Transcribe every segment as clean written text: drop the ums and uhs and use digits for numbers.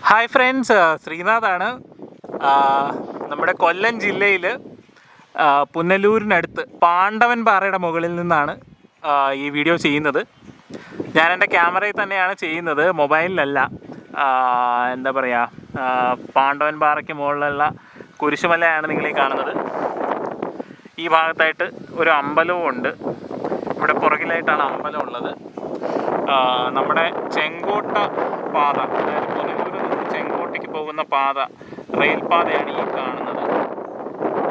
Hi friends, ശ്രീനാഥാണ്. നമ്മുടെ കൊല്ലം ജില്ലയിൽ പുനലൂരിനടുത്ത് പാണ്ഡവൻ പാറയുടെ മുകളിൽ നിന്നാണ് ഈ വീഡിയോ ചെയ്യുന്നത്. ഞാൻ എൻ്റെ ക്യാമറയിൽ തന്നെയാണ് ചെയ്യുന്നത്, മൊബൈലിലല്ല. എന്താ പറയുക, പാണ്ഡവൻ പാറയ്ക്ക് മുകളിലുള്ള കുരിശുമലയാണ് നിങ്ങളീ കാണുന്നത്. ഈ ഭാഗത്തായിട്ട് ഒരു അമ്പലവും ഉണ്ട്. ഇവിടെ പുറകിലായിട്ടാണ് അമ്പലം ഉള്ളത്. നമ്മുടെ ചെങ്കോട്ട പാത, അതായത് പുനലൂരിൽ നിന്ന് ചെങ്കോട്ടയ്ക്ക് പോകുന്ന പാത, റെയിൽ പാതയാണ് ഈ കാണുന്നത്.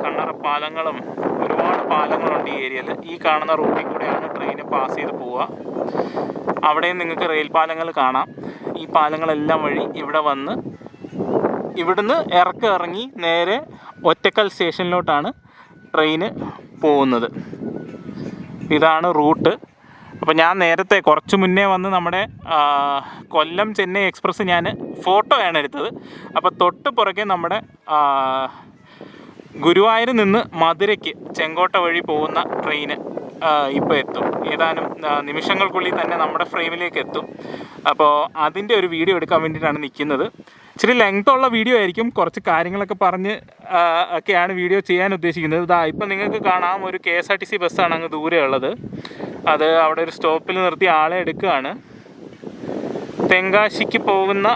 കണ്ണറ പാലങ്ങളും ഒരുപാട് പാലങ്ങളുണ്ട് ഈ ഏരിയയിൽ. ഈ കാണുന്ന റൂട്ടിൽ കൂടെയാണ് ട്രെയിൻ പാസ് ചെയ്ത് പോവുക. അവിടെയും നിങ്ങൾക്ക് റെയിൽ പാലങ്ങൾ കാണാം. ഈ പാലങ്ങളെല്ലാം വഴി ഇവിടെ വന്ന് ഇവിടുന്ന് ഇറങ്ങി നേരെ ഒറ്റക്കൽ സ്റ്റേഷനിലോട്ടാണ് ട്രെയിന് പോകുന്നത്. ഇതാണ് റൂട്ട്. അപ്പോൾ ഞാൻ നേരത്തെ കുറച്ച് മുന്നേ വന്ന് നമ്മുടെ കൊല്ലം ചെന്നൈ എക്സ്പ്രസ് ഞാൻ ഫോട്ടോയാണ് എടുത്തത്. അപ്പോൾ തൊട്ട് പുറകെ നമ്മുടെ ഗുരുവായൂരിൽ നിന്ന് മധുരയ്ക്ക് ചെങ്കോട്ട വഴി പോകുന്ന ട്രെയിന് ഇപ്പോൾ എത്തും. ഏതാനും നിമിഷങ്ങൾക്കുള്ളിൽ തന്നെ നമ്മുടെ ഫ്രെയിമിലേക്ക് എത്തും. അപ്പോൾ അതിൻ്റെ ഒരു വീഡിയോ എടുക്കാൻ വേണ്ടിയിട്ടാണ് നിൽക്കുന്നത്. ഇച്ചിരി ലെങ്ത്തുള്ള വീഡിയോ ആയിരിക്കും. കുറച്ച് കാര്യങ്ങളൊക്കെ പറഞ്ഞ് ഒക്കെയാണ് വീഡിയോ ചെയ്യാൻ ഉദ്ദേശിക്കുന്നത്. ഇപ്പം നിങ്ങൾക്ക് കാണാം, ഒരു KSRTC ബസ്സാണ് അങ്ങ് ദൂരെ ഉള്ളത്. അത് അവിടെ ഒരു സ്റ്റോപ്പിൽ നിർത്തി ആളെ എടുക്കുകയാണ്. തെങ്കാശിക്ക് പോകുന്ന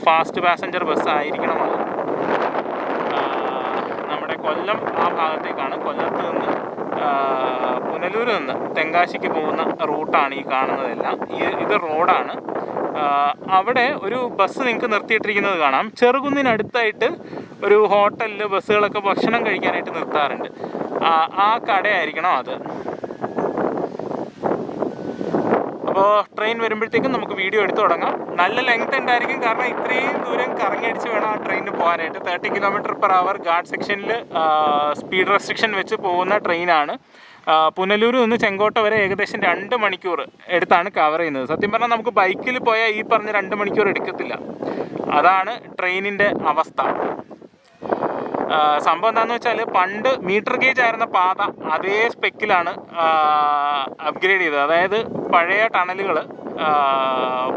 ഫാസ്റ്റ് പാസഞ്ചർ ബസ്സായിരിക്കണം അത്. നമ്മുടെ കൊല്ലം ആ ഭാഗത്തേക്കാണ്. കൊല്ലത്ത് നിന്ന് പുനലൂരിൽ നിന്ന് തെങ്കാശിക്ക് പോകുന്ന റൂട്ടാണ് ഈ കാണുന്നതെല്ലാം. ഇത് റോഡാണ്. അവിടെ ഒരു ബസ് നിങ്ങൾക്ക് നിർത്തിയിട്ടിരിക്കുന്നത് കാണാം. ചെറുകുന്നിനടുത്തായിട്ട് ഒരു ഹോട്ടലിൽ ബസ്സുകളൊക്കെ ഭക്ഷണം കഴിക്കാനായിട്ട് നിർത്താറുണ്ട്. ആ കടയായിരിക്കണം അത്. അപ്പോൾ ട്രെയിൻ വരുമ്പോഴത്തേക്കും നമുക്ക് വീഡിയോ എടുത്ത് തുടങ്ങാം. നല്ല ലെങ്ത് ഉണ്ടായിരിക്കും, കാരണം ഇത്രയും ദൂരം കറങ്ങിയടിച്ച് വേണം ആ ട്രെയിനിന് പോകാനായിട്ട്. 30 km/h ഗാർഡ് സെക്ഷനിൽ സ്പീഡ് റെസ്ട്രിക്ഷൻ വെച്ച് പോകുന്ന ട്രെയിനാണ്. പുനലൂരിൽ നിന്ന് ചെങ്കോട്ട വരെ ഏകദേശം 2 മണിക്കൂർ എടുത്താണ് കവർ ചെയ്യുന്നത്. സത്യം പറഞ്ഞാൽ നമുക്ക് ബൈക്കിൽ പോയാൽ ഈ പറഞ്ഞ 2 മണിക്കൂർ എടുക്കത്തില്ല. അതാണ് ട്രെയിനിൻ്റെ അവസ്ഥ. സംഭവം എന്താണെന്ന് വെച്ചാൽ, പണ്ട് മീറ്റർ ഗേജ് ആയിരുന്ന പാത അതേ സ്പെക്കിലാണ് അപ്ഗ്രേഡ് ചെയ്തത്. അതായത് പഴയ ടണലുകൾ,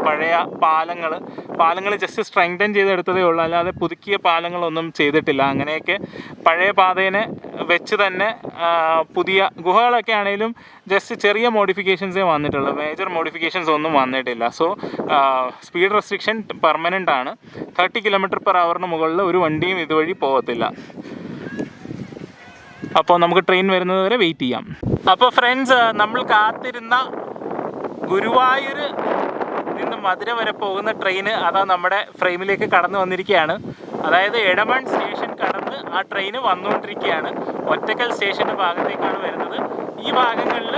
പഴയ പാലങ്ങൾ ജസ്റ്റ് സ്ട്രെങ്തൻ ചെയ്തെടുത്തതേ ഉള്ളൂ, അല്ലാതെ പുതുക്കിയ പാലങ്ങളൊന്നും ചെയ്തിട്ടില്ല. അങ്ങനെയൊക്കെ പഴയ പാതേനെ വെച്ച് തന്നെ പുതിയ ഗുഹകളൊക്കെ ആണെങ്കിലും ജസ്റ്റ് ചെറിയ മോഡിഫിക്കേഷൻസേ വന്നിട്ടുള്ളൂ, മേജർ മോഡിഫിക്കേഷൻസ് ഒന്നും വന്നിട്ടില്ല. സോ സ്പീഡ് റെസ്ട്രിക്ഷൻ പെർമനൻ്റ് ആണ്. 30 km/h മുകളിൽ ഒരു വണ്ടിയും ഇതുവഴി പോകത്തില്ല. അപ്പോൾ നമുക്ക് ട്രെയിൻ വരുന്നത് വരെ വെയിറ്റ് ചെയ്യാം. അപ്പോൾ ഫ്രണ്ട്സ്, നമ്മൾ കാത്തിരുന്ന ഗുരുവായൂർ നിന്ന് മധുര വരെ പോകുന്ന ട്രെയിന് അതാ നമ്മുടെ ഫ്രെയിമിലേക്ക് കടന്നു വന്നിരിക്കുകയാണ്. അതായത് എടമൺ സ്റ്റേഷൻ കടന്ന് ആ ട്രെയിന് വന്നുകൊണ്ടിരിക്കുകയാണ്. ഒറ്റക്കൽ സ്റ്റേഷൻ്റെ ഭാഗത്തേക്കാണ് വരുന്നത്. ഈ ഭാഗങ്ങളിൽ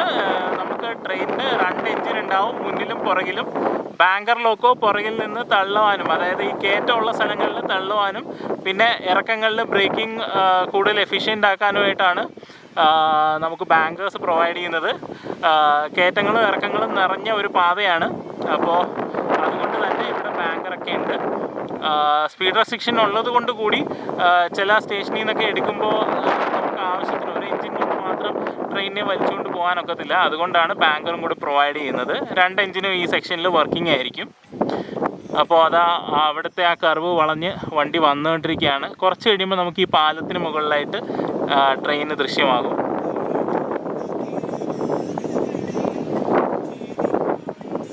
നമുക്ക് ട്രെയിനിന് 2 എഞ്ചിൻ ഉണ്ടാവും, മുന്നിലും പുറകിലും. ബാങ്കർ ലോക്കോ പുറകിൽ നിന്ന് തള്ളുവാനും, അതായത് ഈ കയറ്റമുള്ള സ്ഥലങ്ങളിൽ തള്ളുവാനും, പിന്നെ ഇറക്കങ്ങളിൽ ബ്രേക്കിംഗ് കൂടുതൽ എഫിഷ്യൻ്റ് ആക്കാനുമായിട്ടാണ് നമുക്ക് ബാങ്കേഴ്സ് പ്രൊവൈഡ് ചെയ്യുന്നത്. കയറ്റങ്ങളും ഇറക്കങ്ങളും നിറഞ്ഞ ഒരു പാതയാണ്. അപ്പോൾ അതുകൊണ്ട് തന്നെ ഇവിടെ ബാങ്കറൊക്കെ ഉണ്ട്. സ്പീഡ് റെസ്ട്രിക്ഷൻ ഉള്ളത് കൊണ്ട് കൂടി ചില സ്റ്റേഷനിൽ നിന്നൊക്കെ എടുക്കുമ്പോൾ നമുക്ക് ആവശ്യത്തിന് ഒരു എഞ്ചിൻ കൊണ്ട് മാത്രം ട്രെയിനിനെ വലിച്ചുകൊണ്ട് പോകാനൊക്കത്തില്ല. അതുകൊണ്ടാണ് ബാങ്കറും കൂടി പ്രൊവൈഡ് ചെയ്യുന്നത്. 2 എഞ്ചിനും ഈ സെക്ഷനിൽ വർക്കിംഗ് ആയിരിക്കും. അപ്പോൾ അവിടുത്തെ ആ കർവ് വളഞ്ഞ് വണ്ടി വന്നുകൊണ്ടിരിക്കുകയാണ്. കുറച്ച് കഴിയുമ്പോൾ നമുക്ക് ഈ പാലത്തിന് മുകളിലായിട്ട് ട്രെയിന് ദൃശ്യമാകും.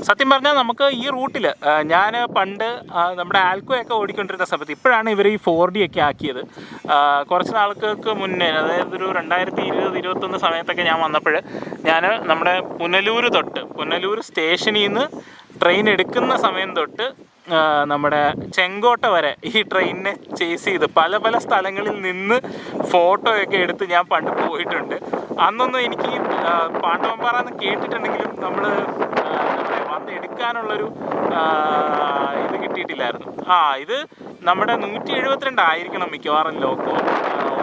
സത്യം പറഞ്ഞാൽ നമുക്ക് ഈ റൂട്ടിൽ ഞാൻ പണ്ട് നമ്മുടെ ആൽക്കോയൊക്കെ ഓടിക്കൊണ്ടിരുന്ന സമയത്ത്, ഇപ്പോഴാണ് ഇവർ ഈ 4D ഒക്കെ ആക്കിയത്. കുറച്ച് നാൾക്ക് മുന്നേ, അതായത് ഒരു 2020-21 സമയത്തൊക്കെ ഞാൻ വന്നപ്പോൾ, ഞാൻ നമ്മുടെ പുനലൂർ സ്റ്റേഷനിൽ നിന്ന് ട്രെയിൻ എടുക്കുന്ന സമയം തൊട്ട് നമ്മുടെ ചെങ്കോട്ട വരെ ഈ ട്രെയിനിനെ ചേസ് ചെയ്ത് പല സ്ഥലങ്ങളിൽ നിന്ന് ഫോട്ടോയൊക്കെ എടുത്ത് ഞാൻ പണ്ട് പോയിട്ടുണ്ട്. അന്നൊന്നും എനിക്ക് പാണ്ഡവൻ പാറ എന്ന് കേട്ടിട്ടുണ്ടെങ്കിലും നമ്മൾ വന്ന് എടുക്കാനുള്ളൊരു ഇത് കിട്ടിയിട്ടില്ലായിരുന്നു. ഇത് നമ്മുടെ 172 ആയിരിക്കണം മിക്കവാറും ലോക്കോ.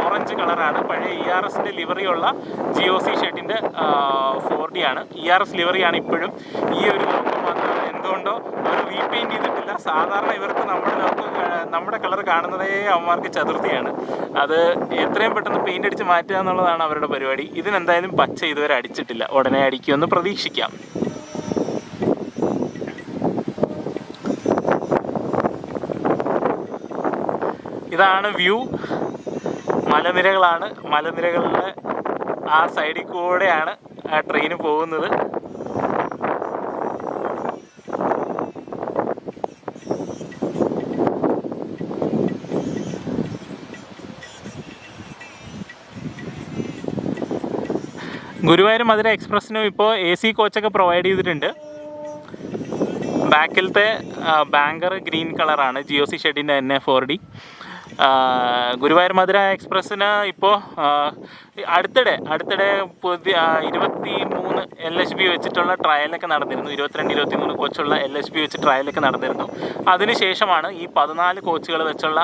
ഓറഞ്ച് കളറാണ്. പഴയ ERSൻ്റെ ലിവറിയുള്ള GOC ഷെഡിൻ്റെ 4D ആണ്. ERS ലിവറിയാണ് ഇപ്പോഴും. ഈ ഒരു ലോക്കോ മാത്രം എന്തുകൊണ്ടോ അവർ റീപെയിൻറ്റ് ചെയ്തിട്ടില്ല. സാധാരണ ഇവർക്ക് നമ്മുടെ കളർ കാണുന്നതേ അവന്മാർക്ക് ചതുർത്ഥിയാണ്. അത് എത്രയും പെട്ടെന്ന് പെയിൻ്റ് അടിച്ച് മാറ്റുക എന്നുള്ളതാണ് അവരുടെ പരിപാടി. ഇതിനെന്തായാലും പച്ച ഇതുവരെ അടിച്ചിട്ടില്ല. ഉടനെ അടിക്കുമെന്ന് പ്രതീക്ഷിക്കാം. ഇതാണ് വ്യൂ. മലനിരകളാണ്. മലനിരകളുടെ ആ സൈഡിൽ കൂടെയാണ് ആ ട്രെയിൻ പോകുന്നത്. ഗുരുവായൂർ മധുര എക്സ്പ്രസ്സിനും ഇപ്പോൾ AC കോച്ചൊക്കെ പ്രൊവൈഡ് ചെയ്തിട്ടുണ്ട്. ബാക്കിലത്തെ ബാങ്കർ ഗ്രീൻ കളറാണ്, GOC ഷെഡിൻ്റെ തന്നെ 4D. ഗുരുവായൂർ മധുര എക്സ്പ്രസ്സിന് ഇപ്പോൾ അടുത്തിടെ പുതിയ 23 LHB വെച്ചിട്ടുള്ള ട്രയലൊക്കെ നടന്നിരുന്നു. 22-23 കോച്ചുള്ള LHB വെച്ച് ട്രയലൊക്കെ നടന്നിരുന്നു. അതിനുശേഷമാണ് ഈ 14 കോച്ചുകൾ വെച്ചുള്ള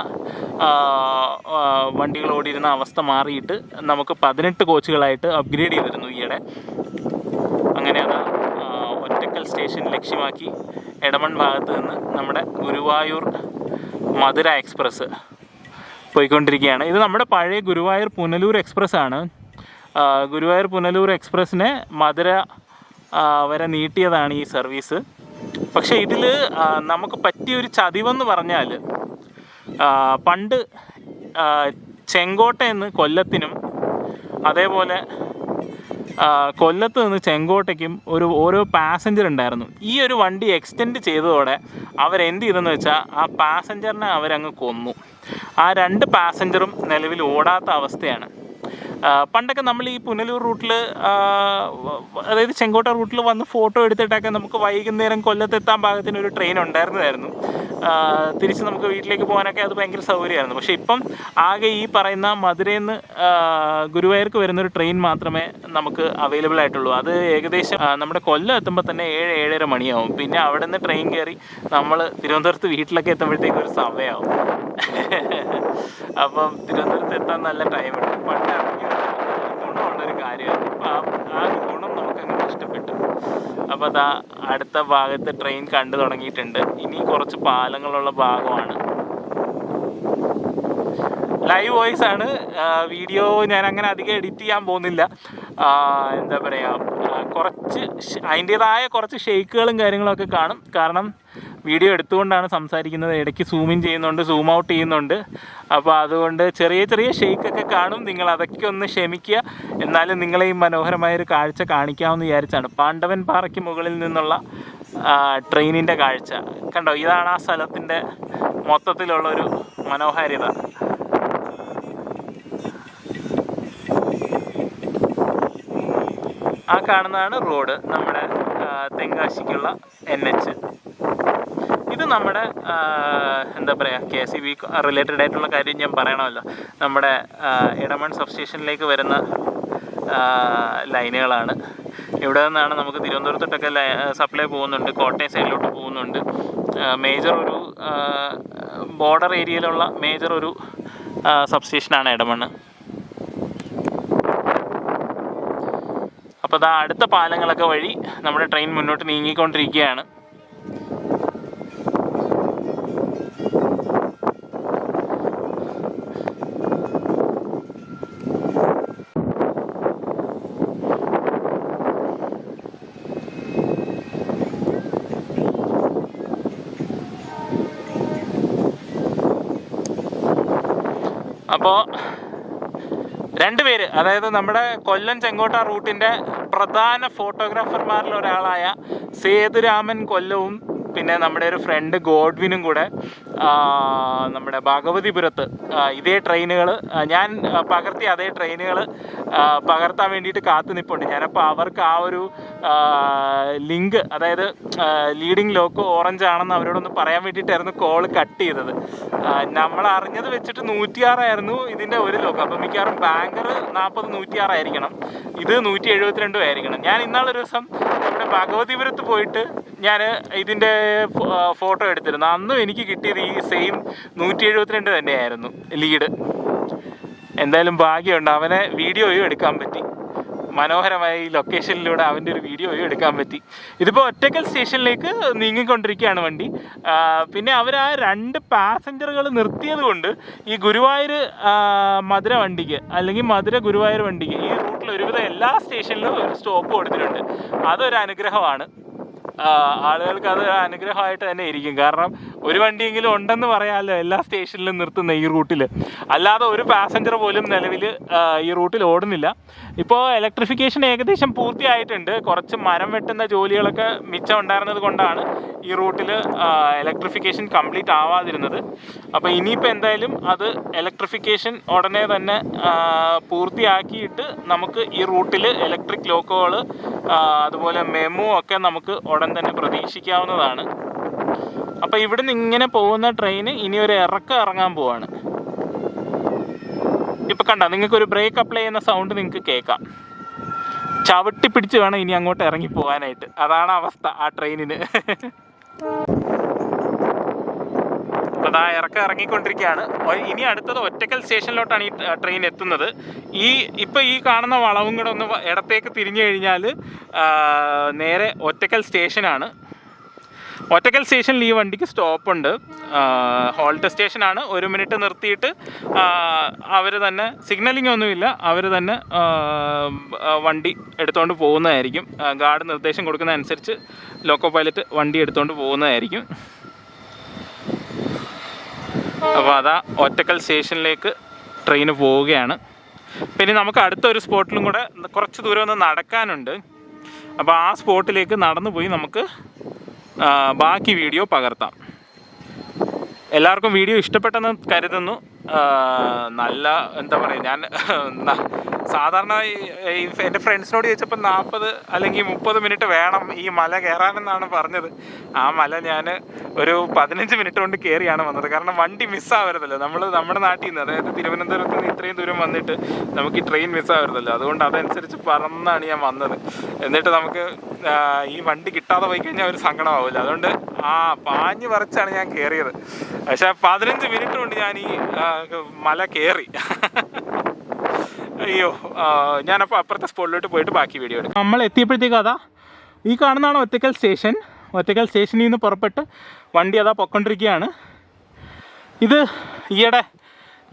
വണ്ടികൾ ഓടിയിരുന്ന അവസ്ഥ മാറിയിട്ട് നമുക്ക് 18 കോച്ചുകളായിട്ട് അപ്ഗ്രേഡ് ചെയ്തിരുന്നു ഈയിടെ. അങ്ങനെ അത് ഒറ്റക്കൽ സ്റ്റേഷൻ ലക്ഷ്യമാക്കി എടമൺ ഭാഗത്ത് നിന്ന് നമ്മുടെ ഗുരുവായൂർ മധുര എക്സ്പ്രസ് പോയിക്കൊണ്ടിരിക്കുകയാണ്. ഇത് നമ്മുടെ പഴയ ഗുരുവായൂർ പുനലൂർ എക്സ്പ്രസ് ആണ്. ഗുരുവായൂർ പുനലൂർ എക്സ്പ്രസ്സിനെ മധുര വരെ നീട്ടിയതാണ് ഈ സർവീസ്. പക്ഷേ ഇതിൽ നമുക്ക് പറ്റിയൊരു ചതിവെന്ന് പറഞ്ഞാൽ, പണ്ട് ചെങ്കോട്ടയിൽ നിന്ന് കൊല്ലത്തിനും അതേപോലെ കൊല്ലത്ത് നിന്ന് ചെങ്കോട്ടയ്ക്കും ഓരോ പാസഞ്ചർ ഉണ്ടായിരുന്നു. ഈ ഒരു വണ്ടി എക്സ്റ്റെൻഡ് ചെയ്തതോടെ അവരെന്ത് ചെയ്തെന്ന് വെച്ചാൽ ആ പാസഞ്ചറിനെ അവരങ്ങ് കൊന്നു. ആ 2 പാസഞ്ചറും നിലവിൽ ഓടാത്ത അവസ്ഥയാണ്. പണ്ടൊക്കെ നമ്മൾ ഈ പുനലൂർ റൂട്ടിൽ, അതായത് ചെങ്കോട്ട റൂട്ടിൽ വന്ന് ഫോട്ടോ എടുത്തിട്ടൊക്കെ നമുക്ക് വൈകുന്നേരം കൊല്ലത്തെത്താൻ പാകത്തിന് ഒരു ട്രെയിൻ ഉണ്ടായിരുന്നതായിരുന്നു. തിരിച്ച് നമുക്ക് വീട്ടിലേക്ക് പോകാനൊക്കെ അത് ഭയങ്കര സൗകര്യമായിരുന്നു. പക്ഷേ ഇപ്പം ആകെ ഈ പറയുന്ന മധുരയിൽ നിന്ന് ഗുരുവായൂർക്ക് വരുന്നൊരു ട്രെയിൻ മാത്രമേ നമുക്ക് അവൈലബിൾ ആയിട്ടുള്ളൂ. അത് ഏകദേശം നമ്മുടെ കൊല്ലം എത്തുമ്പോൾ തന്നെ 7-7:30 മണിയാവും. പിന്നെ അവിടെ നിന്ന് ട്രെയിൻ കയറി നമ്മൾ തിരുവനന്തപുരത്ത് വീട്ടിലൊക്കെ എത്തുമ്പോഴത്തേക്ക് ഒരു സമയമാവും. അപ്പം തിരുവനന്തപുരത്ത് എത്താൻ നല്ല ടൈമുണ്ട്. പണ്ട് ഗുണമുള്ളൊരു കാര്യമാണ്. അപ്പം ആ ഗുണം നമുക്കങ്ങനെ ഇഷ്ടപ്പെട്ടു. അപ്പോൾ അതാ അടുത്ത ഭാഗത്ത് ട്രെയിൻ കണ്ടു തുടങ്ങിയിട്ടുണ്ട്. ഇനി കുറച്ച് പാലങ്ങളുള്ള ഭാഗമാണ്. ലൈവ് വോയിസ് ആണ് വീഡിയോ. ഞാൻ അങ്ങനെ അധികം എഡിറ്റ് ചെയ്യാൻ പോകുന്നില്ല. എന്താ പറയുക, കുറച്ച് അതിൻ്റേതായ കുറച്ച് ഷെയ്ക്കുകളും കാര്യങ്ങളൊക്കെ കാണും. കാരണം വീഡിയോ എടുത്തുകൊണ്ടാണ് സംസാരിക്കുന്നത്. ഇടയ്ക്ക് സൂം ഇൻ ചെയ്യുന്നുണ്ട്, സൂം ഔട്ട് ചെയ്യുന്നുണ്ട്. അപ്പോൾ അതുകൊണ്ട് ചെറിയ ചെറിയ ഷെയ്ക്കൊക്കെ കാണും. നിങ്ങൾ അതൊക്കെ ഒന്ന് ക്ഷമിക്കുക. എന്നാലും നിങ്ങളെ ഈ മനോഹരമായൊരു കാഴ്ച കാണിക്കാമെന്ന് വിചാരിച്ചാണ്. പാണ്ഡവൻ പാറയ്ക്ക് മുകളിൽ നിന്നുള്ള ട്രെയിനിൻ്റെ കാഴ്ച കണ്ടോ. ഇതാണ് ആ സ്ഥലത്തിൻ്റെ മൊത്തത്തിലുള്ളൊരു മനോഹാരിത. ആ കാണുന്നതാണ് റോഡ്, നമ്മുടെ തെങ്കാശിക്കുള്ള NH. ഇത് നമ്മുടെ എന്താ പറയുക, KCB റിലേറ്റഡ് ആയിട്ടുള്ള കാര്യം ഞാൻ പറയണമല്ലോ. നമ്മുടെ എടമൺ സബ് സ്റ്റേഷനിലേക്ക് വരുന്ന ലൈനുകളാണ്. ഇവിടെ നിന്നാണ് നമുക്ക് തിരുവനന്തപുരത്തോട്ടൊക്കെ സപ്ലൈ പോകുന്നുണ്ട്, കോട്ടയം സൈഡിലോട്ട് പോകുന്നുണ്ട്. മേജർ ഒരു ബോർഡർ ഏരിയയിലുള്ള മേജർ ഒരു സബ് സ്റ്റേഷനാണ് എടമണ്ണ്. അപ്പോൾ അതാ അടുത്ത പാലങ്ങളൊക്കെ വഴി നമ്മുടെ ട്രെയിൻ മുന്നോട്ട് നീങ്ങിക്കൊണ്ടിരിക്കുകയാണ്. അപ്പോൾ 2 പേര്, അതായത് നമ്മുടെ കൊല്ലം ചെങ്കോട്ട റൂട്ടിൻ്റെ പ്രധാന ഫോട്ടോഗ്രാഫർമാരിൽ ഒരാളായ സേതുരാമൻ കൊല്ലവും പിന്നെ നമ്മുടെ ഒരു ഫ്രണ്ട് ഗോഡ്വിനും കൂടെ നമ്മുടെ ഭഗവതിപുരത്ത് ഇതേ ട്രെയിനുകൾ, ഞാൻ പകർത്തിയ അതേ ട്രെയിനുകൾ പകർത്താൻ വേണ്ടിയിട്ട് കാത്തു നിൽപ്പുണ്ട്. ഞാനപ്പോൾ അവർക്ക് ആ ഒരു ലിങ്ക്, അതായത് ലീഡിങ് ലോക്ക് ഓറഞ്ച് ആണെന്ന് അവരോടൊന്ന് പറയാൻ വേണ്ടിയിട്ടായിരുന്നു കോൾ കട്ട് ചെയ്തത്. നമ്മൾ അറിഞ്ഞത് വെച്ചിട്ട് 106 ആയിരുന്നു ഇതിൻ്റെ ഒരു ലോക്ക്. അപ്പം മിക്കവാറും ബാങ്കർ 40-106 ആയിരിക്കണം, ഇത് 172 ആയിരിക്കണം. ഞാൻ ഇന്നാളൊരു ദിവസം നമ്മുടെ ഭഗവതിപുരത്ത് പോയിട്ട് ഞാൻ ഇതിൻ്റെ ഫോട്ടോ എടുത്തിരുന്നു. അന്നും എനിക്ക് കിട്ടിയത് ഈ സെയിം 172 തന്നെയായിരുന്നു ലീഡ്. എന്തായാലും ഭാഗ്യമുണ്ട്, അവനെ വീഡിയോയും എടുക്കാൻ പറ്റി. മനോഹരമായ ഈ ലൊക്കേഷനിലൂടെ അവൻ്റെ ഒരു വീഡിയോയും എടുക്കാൻ പറ്റി. ഇതിപ്പോൾ ഒറ്റക്കൽ സ്റ്റേഷനിലേക്ക് നീങ്ങിക്കൊണ്ടിരിക്കുകയാണ് വണ്ടി. പിന്നെ അവർ ആ 2 പാസഞ്ചറുകൾ നിർത്തിയത് കൊണ്ട് ഈ ഗുരുവായൂർ മധുര വണ്ടിക്ക് അല്ലെങ്കിൽ മധുര ഗുരുവായൂർ വണ്ടിക്ക് ഈ റൂട്ടിൽ ഒരുവിധം എല്ലാ സ്റ്റേഷനിലും ഒരു സ്റ്റോപ്പ് കൊടുത്തിട്ടുണ്ട്. അതൊരു അനുഗ്രഹമാണ്. ആളുകൾക്ക് അത് അനുഗ്രഹമായിട്ട് തന്നെ ഇരിക്കും. കാരണം ഒരു വണ്ടിയെങ്കിലും ഉണ്ടെന്ന് പറയാമല്ലോ എല്ലാ സ്റ്റേഷനിലും നിർത്തുന്ന ഈ റൂട്ടിൽ. അല്ലാതെ ഒരു പാസഞ്ചർ പോലും നിലവിൽ ഈ റൂട്ടിൽ ഓടുന്നില്ല. ഇപ്പോൾ ഇലക്ട്രിഫിക്കേഷൻ ഏകദേശം പൂർത്തിയായിട്ടുണ്ട്. കുറച്ച് മരം വെട്ടുന്ന ജോലികളൊക്കെ മിച്ചം ഉണ്ടായിരുന്നത് കൊണ്ടാണ് ഈ റൂട്ടിൽ ഇലക്ട്രിഫിക്കേഷൻ കംപ്ലീറ്റ് ആവാതിരുന്നത്. അപ്പോൾ ഇനിയിപ്പോൾ എന്തായാലും അത് ഇലക്ട്രിഫിക്കേഷൻ ഉടനെ തന്നെ പൂർത്തിയാക്കിയിട്ട് നമുക്ക് ഈ റൂട്ടിൽ ഇലക്ട്രിക് ലോക്കോകൾ അതുപോലെ മെമു ഒക്കെ നമുക്ക് ഉടൻ തന്നെ പ്രതീക്ഷിക്കാവുന്നതാണ്. അപ്പോൾ ഇവിടുന്ന് ഇങ്ങനെ പോകുന്ന ട്രെയിൻ ഇനി ഒരു ഇറങ്ങാൻ പോവാണ്. ഇപ്പം കണ്ട നിങ്ങൾക്കൊരു ബ്രേക്ക് അപ്ലൈ ചെയ്യുന്ന സൗണ്ട് നിങ്ങൾക്ക് കേൾക്കാം. ചവിട്ടി പിടിച്ച് വേണം ഇനി അങ്ങോട്ട് ഇറങ്ങി പോകാനായിട്ട്. അതാണ് അവസ്ഥ ആ ട്രെയിനിന്. അപ്പോൾ ആ ഇറങ്ങിക്കൊണ്ടിരിക്കുകയാണ്. ഇനി അടുത്തത് ഒറ്റക്കൽ സ്റ്റേഷനിലോട്ടാണ് ഈ ട്രെയിൻ എത്തുന്നത്. ഇപ്പോൾ ഈ കാണുന്ന വളവും കൂടെ ഒന്ന് ഇടത്തേക്ക് തിരിഞ്ഞു കഴിഞ്ഞാൽ നേരെ ഒറ്റക്കൽ സ്റ്റേഷനാണ്. ഒറ്റക്കൽ സ്റ്റേഷനിൽ ഈ വണ്ടിക്ക് സ്റ്റോപ്പുണ്ട്. ഹോൾട്ട് സ്റ്റേഷനാണ്. 1 മിനിറ്റ് നിർത്തിയിട്ട് അവർ തന്നെ, സിഗ്നലിംഗ് ഒന്നുമില്ല, അവർ തന്നെ വണ്ടി എടുത്തുകൊണ്ട് പോകുന്നതായിരിക്കും. ഗാർഡ് നിർദ്ദേശം കൊടുക്കുന്ന അനുസരിച്ച് ലോക്കോ പൈലറ്റ് വണ്ടി എടുത്തുകൊണ്ട് പോകുന്നതായിരിക്കും. അപ്പോൾ അതാ ഒറ്റക്കൽ സ്റ്റേഷനിലേക്ക് ട്രെയിന് പോവുകയാണ്. പിന്നെ നമുക്ക് അടുത്തൊരു സ്പോട്ടിലും കൂടെ കുറച്ച് ദൂരം ഒന്ന് നടക്കാനുണ്ട്. അപ്പോൾ ആ സ്പോട്ടിലേക്ക് നടന്നു പോയി നമുക്ക് ബാക്കി വീഡിയോ പകർത്താം. എല്ലാവർക്കും വീഡിയോ ഇഷ്ടപ്പെട്ടെന്ന് കരുതുന്നു. നല്ല എന്താ പറയുക, ഞാൻ സാധാരണ എൻ്റെ ഫ്രണ്ട്സിനോട് ചോദിച്ചപ്പോൾ 40 അല്ലെങ്കിൽ 30 മിനിറ്റ് വേണം ഈ മല കയറാനെന്നാണ് പറഞ്ഞത്. ആ മല ഞാൻ ഒരു 15 മിനിറ്റ് കൊണ്ട് കയറിയാണ് വന്നത്. കാരണം വണ്ടി മിസ്സാവരുതല്ലോ. നമ്മുടെ നാട്ടിൽ നിന്ന്, അതായത് തിരുവനന്തപുരത്ത് നിന്ന് ഇത്രയും ദൂരം വന്നിട്ട് നമുക്ക് ഈ ട്രെയിൻ മിസ്സാവരുതല്ലോ. അതുകൊണ്ട് അതനുസരിച്ച് പറന്നാണ് ഞാൻ വന്നത്. എന്നിട്ട് നമുക്ക് ഈ വണ്ടി കിട്ടാതെ പോയി കഴിഞ്ഞാൽ ഒരു സങ്കടമാവില്ല. അതുകൊണ്ട് പാഞ്ഞ് പറിച്ചാണ് ഞാൻ കയറിയത്. പക്ഷേ 15 മിനിറ്റ് കൊണ്ട് ഞാൻ ഈ മല കയറി. അയ്യോ, ഞാനപ്പോൾ അപ്പുറത്തെ സ്പോട്ടിലോട്ട് പോയിട്ട് ബാക്കി വീഡിയോ എടുക്കും. നമ്മൾ എത്തിയപ്പോഴത്തേക്കും അതാ ഈ കാണുന്നതാണ് ഒറ്റക്കൽ സ്റ്റേഷൻ. ഒറ്റക്കൽ സ്റ്റേഷനിൽ നിന്ന് പുറപ്പെട്ട് വണ്ടി അതാ പൊയ്ക്കൊണ്ടിരിക്കുകയാണ്. ഇത് ഈയിടെ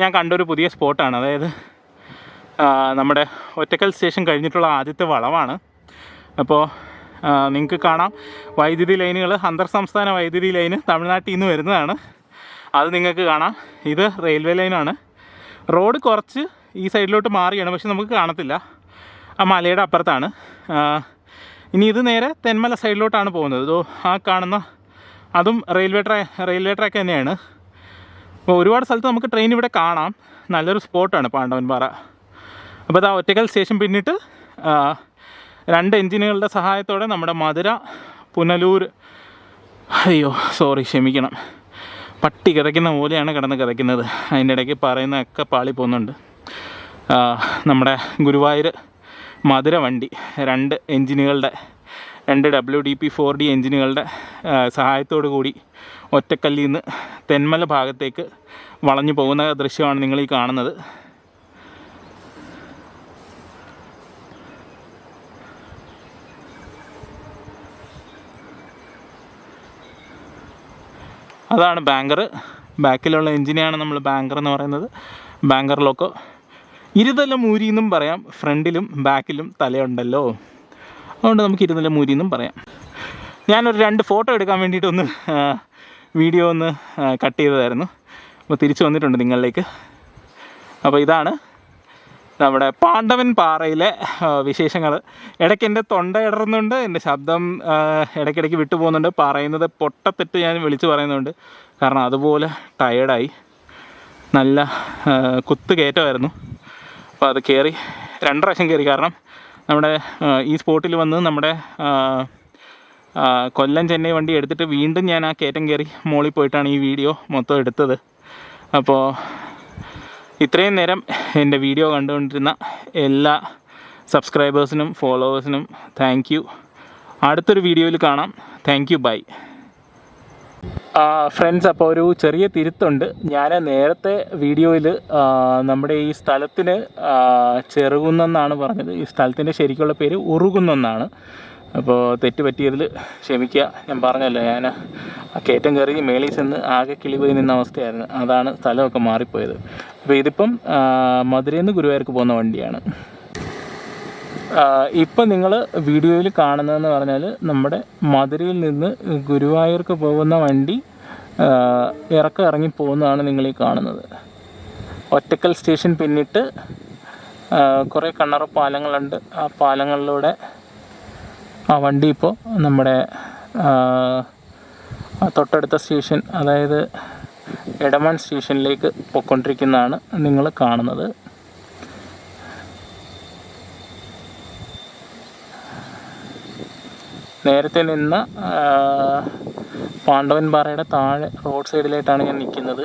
ഞാൻ കണ്ടൊരു പുതിയ സ്പോട്ടാണ്. അതായത് നമ്മുടെ ഒറ്റക്കൽ സ്റ്റേഷൻ കഴിഞ്ഞിട്ടുള്ള ആദ്യത്തെ വളവാണ്. അപ്പോൾ നിങ്ങൾക്ക് കാണാം വൈദ്യുതി ലൈനുകൾ, അന്തർ സംസ്ഥാന വൈദ്യുതി ലൈന് തമിഴ്നാട്ടിൽ നിന്ന് വരുന്നതാണ്. അത് നിങ്ങൾക്ക് കാണാം. ഇത് റെയിൽവേ ലൈനാണ്. റോഡ് കുറച്ച് ഈ സൈഡിലോട്ട് മാറിയാണ്, പക്ഷെ നമുക്ക് കാണത്തില്ല. ആ മലയുടെ അപ്പുറത്താണ്. ഇനി ഇത് നേരെ തെന്മല സൈഡിലോട്ടാണ് പോകുന്നത്. ഇതോ ആ കാണുന്ന അതും റെയിൽവേ ട്രാക്ക് തന്നെയാണ്. അപ്പോൾ ഒരുപാട് സ്ഥലത്ത് നമുക്ക് ട്രെയിൻ ഇവിടെ കാണാം. നല്ലൊരു സ്പോട്ടാണ് പാണ്ഡവൻപാറ. അപ്പോൾ ഇതാ ഒറ്റക്കൽ സ്റ്റേഷൻ പിന്നിട്ട് 2 എൻജിനുകളുടെ സഹായത്തോടെ നമ്മുടെ മധുര പുനലൂർ, ക്ഷമിക്കണം, പട്ടി കിതയ്ക്കുന്ന പോലെയാണ് കിടന്ന് കിതയ്ക്കുന്നത്. അതിൻ്റെ ഇടയ്ക്ക് പറയുന്നതൊക്കെ പാളി പോകുന്നുണ്ട്. നമ്മുടെ ഗുരുവായൂർ മധുര വണ്ടി 2 എൻജിനുകളുടെ 2 WDP-4D എൻജിനുകളുടെ സഹായത്തോടു കൂടി ഒറ്റക്കല്ലിൽ നിന്ന് തെന്മല ഭാഗത്തേക്ക് വളഞ്ഞു പോകുന്ന ദൃശ്യമാണ് നിങ്ങൾ ഈ കാണുന്നത്. അതാണ് ബാങ്കർ. ബാക്കിലുള്ള എൻജിനെയാണ് നമ്മൾ ബാങ്കർ എന്ന് പറയുന്നത്. Banker loco. ഇരുതല മൂരി എന്നും പറയാം. ഫ്രണ്ടിലും ബാക്കിലും തലയുണ്ടല്ലോ, അതുകൊണ്ട് നമുക്ക് ഇരുതല മൂരി എന്നും പറയാം. ഞാനൊരു 2 ഫോട്ടോ എടുക്കാൻ വേണ്ടിയിട്ടൊന്ന് വീഡിയോ ഒന്ന് കട്ട് ചെയ്തതായിരുന്നു. അപ്പോൾ തിരിച്ചു വന്നിട്ടുണ്ട് നിങ്ങളിലേക്ക്. അപ്പോൾ ഇതാണ് നമ്മുടെ പാണ്ഡവൻപാറയിലെ വിശേഷങ്ങൾ. ഇടയ്ക്ക് എൻ്റെ തൊണ്ട ഇടറുന്നുണ്ട്, എൻ്റെ ശബ്ദം ഇടയ്ക്കിടയ്ക്ക് വിട്ടു പോകുന്നുണ്ട്. പറയുന്നത് പൊട്ടത്തെറ്റ് ഞാൻ വിളിച്ച് പറയുന്നുണ്ട്. കാരണം അതുപോലെ ടയേർഡായി. നല്ല കുത്ത് കയറ്റമായിരുന്നു. അപ്പോൾ അത് കയറി 2 പ്രാവശ്യം കയറി. കാരണം നമ്മുടെ ഈ സ്പോട്ടിൽ വന്ന് നമ്മുടെ കൊല്ലം ചെന്നൈ വണ്ടി എടുത്തിട്ട് വീണ്ടും ഞാൻ ആ കയറ്റം കയറി മുകളിൽ പോയിട്ടാണ് ഈ വീഡിയോ മൊത്തം എടുത്തത്. അപ്പോൾ ഇത്രയും നേരം എൻ്റെ വീഡിയോ കണ്ടുകൊണ്ടിരുന്ന എല്ലാ സബ്സ്ക്രൈബേഴ്സിനും ഫോളോവേഴ്സിനും താങ്ക് യു. അടുത്തൊരു വീഡിയോയിൽ കാണാം. Thank you, by. ഫ്രണ്ട്സ്, അപ്പോൾ ഒരു ചെറിയ തിരുത്തുണ്ട്. ഞാൻ നേരത്തെ വീഡിയോയിൽ നമ്മുടെ ഈ സ്ഥലത്തിന് ചെറുകുന്നെന്നാണ് പറഞ്ഞത്. ഈ സ്ഥലത്തിൻ്റെ ശരിക്കുള്ള പേര് ഉറുകുന്നെന്നാണ്. അപ്പോൾ തെറ്റ് പറ്റിയതിൽ ക്ഷമിക്കുക. ഞാൻ പറഞ്ഞല്ലോ, ഞാൻ ആ കയറ്റം കയറി മേളിൽ ചെന്ന് ആകെ കിളി പോയി നിന്ന അവസ്ഥയായിരുന്നു. അതാണ് സ്ഥലമൊക്കെ മാറിപ്പോയത്. അപ്പോൾ ഇതിപ്പം മധുരയിൽ നിന്ന് ഗുരുവായൂർക്ക് പോകുന്ന വണ്ടിയാണ്. ഇപ്പം നിങ്ങൾ വീഡിയോയിൽ കാണുന്നതെന്ന് പറഞ്ഞാൽ നമ്മുടെ മധുരയിൽ നിന്ന് ഗുരുവായൂർക്ക് പോകുന്ന വണ്ടി ഇറങ്ങി പോകുന്നതാണ് നിങ്ങളീ കാണുന്നത്. ഒറ്റക്കൽ സ്റ്റേഷൻ പിന്നിട്ട് കുറേ കണ്ണറ പാലങ്ങളുണ്ട്. ആ പാലങ്ങളിലൂടെ ആ വണ്ടി ഇപ്പോൾ നമ്മുടെ തൊട്ടടുത്ത സ്റ്റേഷൻ, അതായത് എടമാൻ സ്റ്റേഷനിലേക്ക് പോയിക്കൊണ്ടിരിക്കുന്നതാണ് നിങ്ങൾ കാണുന്നത്. നേരത്തെ നിന്ന പാണ്ഡവൻ പാറയുടെ താഴെ റോഡ് സൈഡിലായിട്ടാണ് ഞാൻ നിൽക്കുന്നത്.